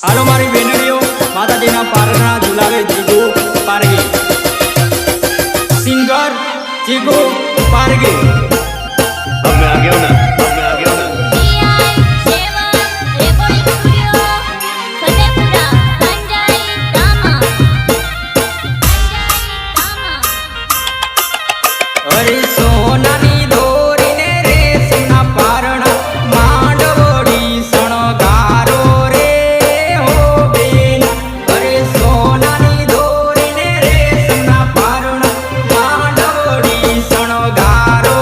હાલો મારી બેનડીઓ માતાજીના પારણા ઝુલાવે જીગુ પારગી સિંગર જીગુ પારગી अब मैं आ गया हूं ना, अब मैं आ गया हूं ना। અરે સોનાની દોરીને રેશમના પારણા માંડવડી શણગારો રે હો બેન અરે સોનાની દોરીને રેશમના પારણા માંડવડી શણગારો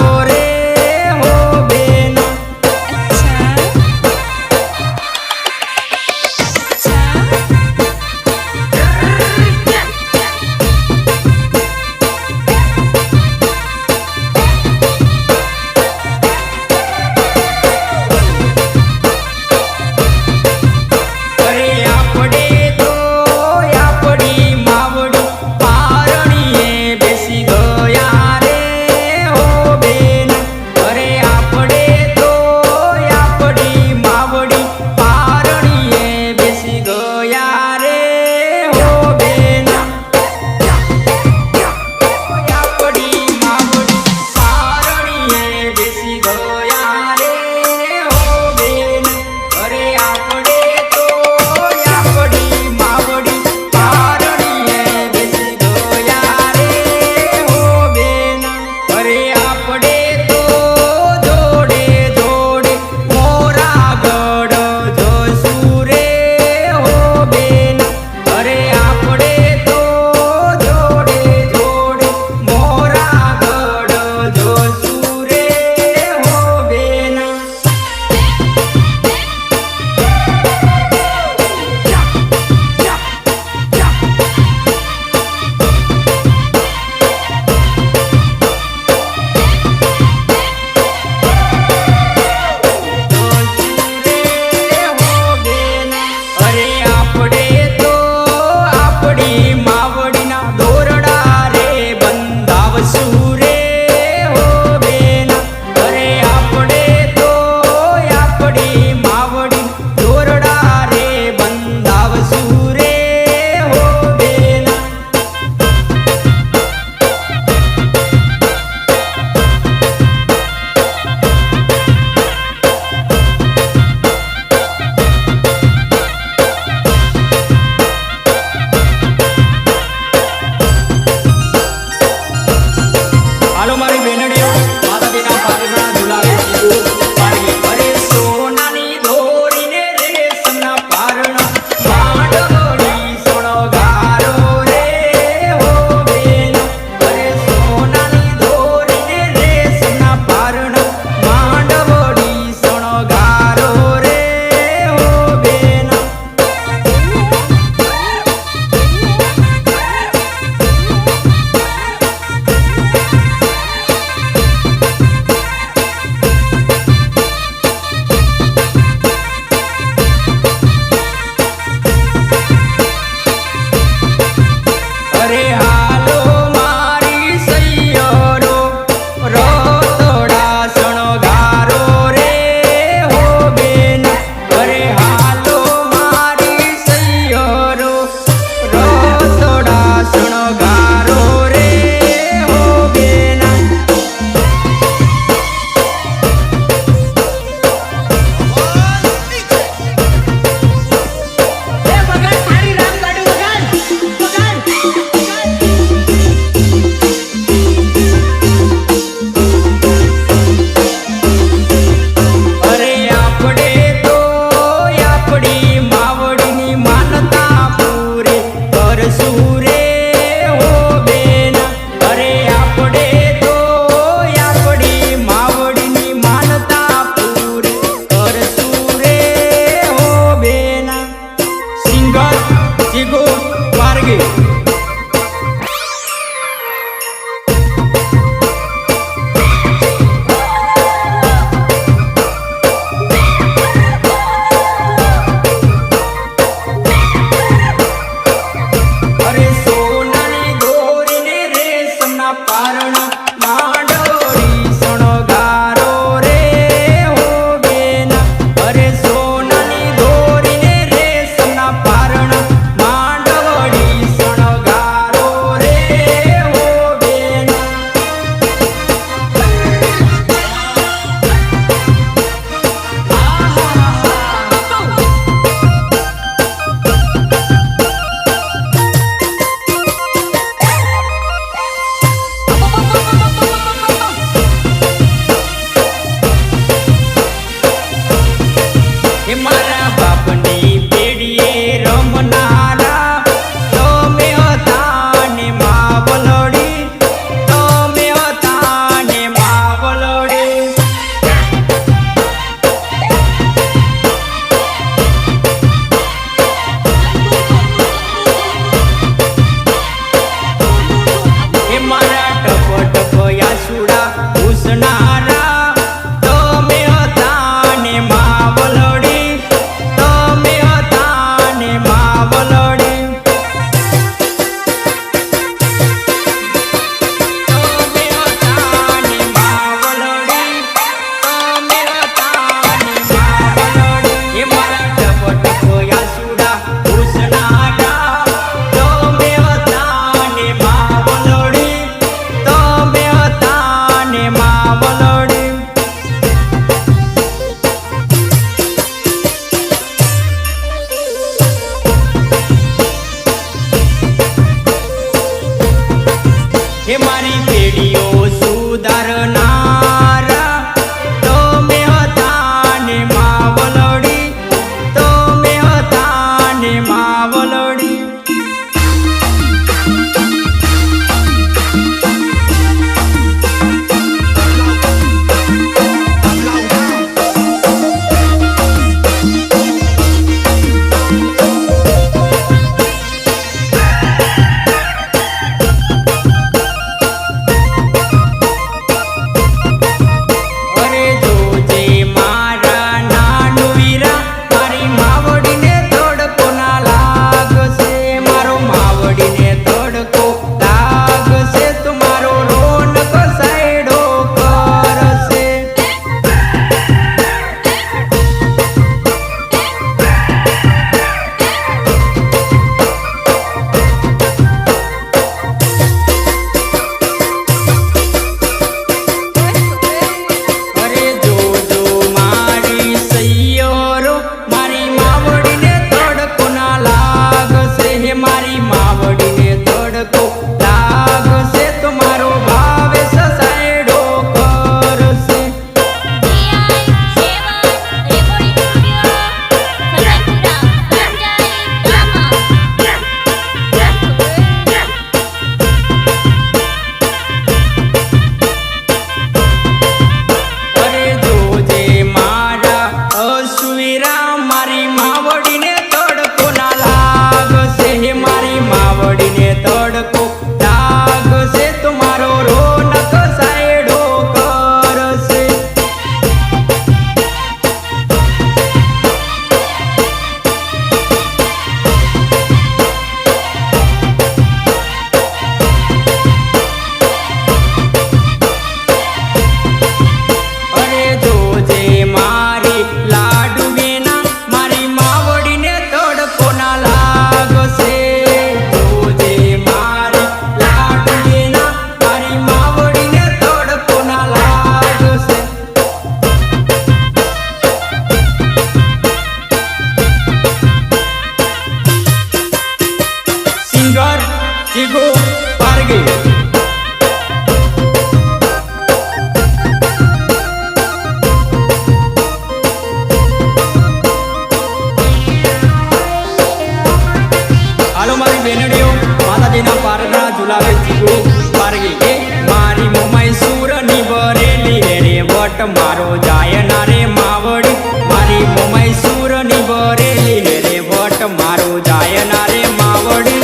મારો જાય ના રે માવડી મારી મૈસૂર ની બરેલી હે રે વટ મારો જાય ના રે માવડી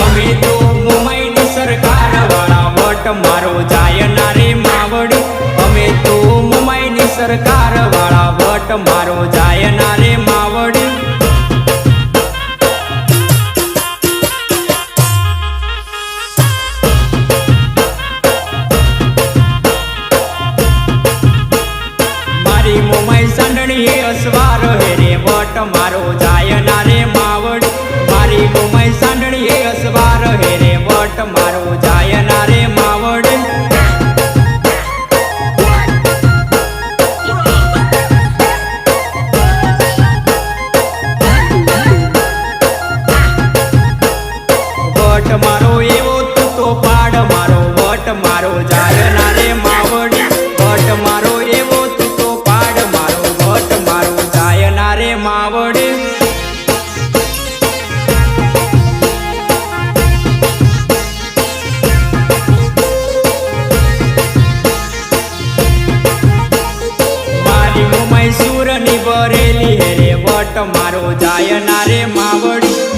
અમે તો મુંબઈની સરકાર વાળા વટ મારો જાય ના રે માવડી અમે તો મુંબઈની સરકાર વાળા વટ મારો જાય ના રે માવડી મારી મુંબઈ સંડણી એ અસવાર હે રે વટ મારો જાય ના રે માવડી મારી મુંબઈ સંડણી એ અસવાર હે રે વટ મારો જાય ના રે માવડી વટ મારો એવો તું તો પાડ મારો વટ મારો જાય ના રે માવડી વટ મારો એવો તું તો પાડ મારો વટ મારો જાય ના રે માવડી મારી મૈસૂર ની બરેલી હે રે વટ મારો જાય ના રે માવડી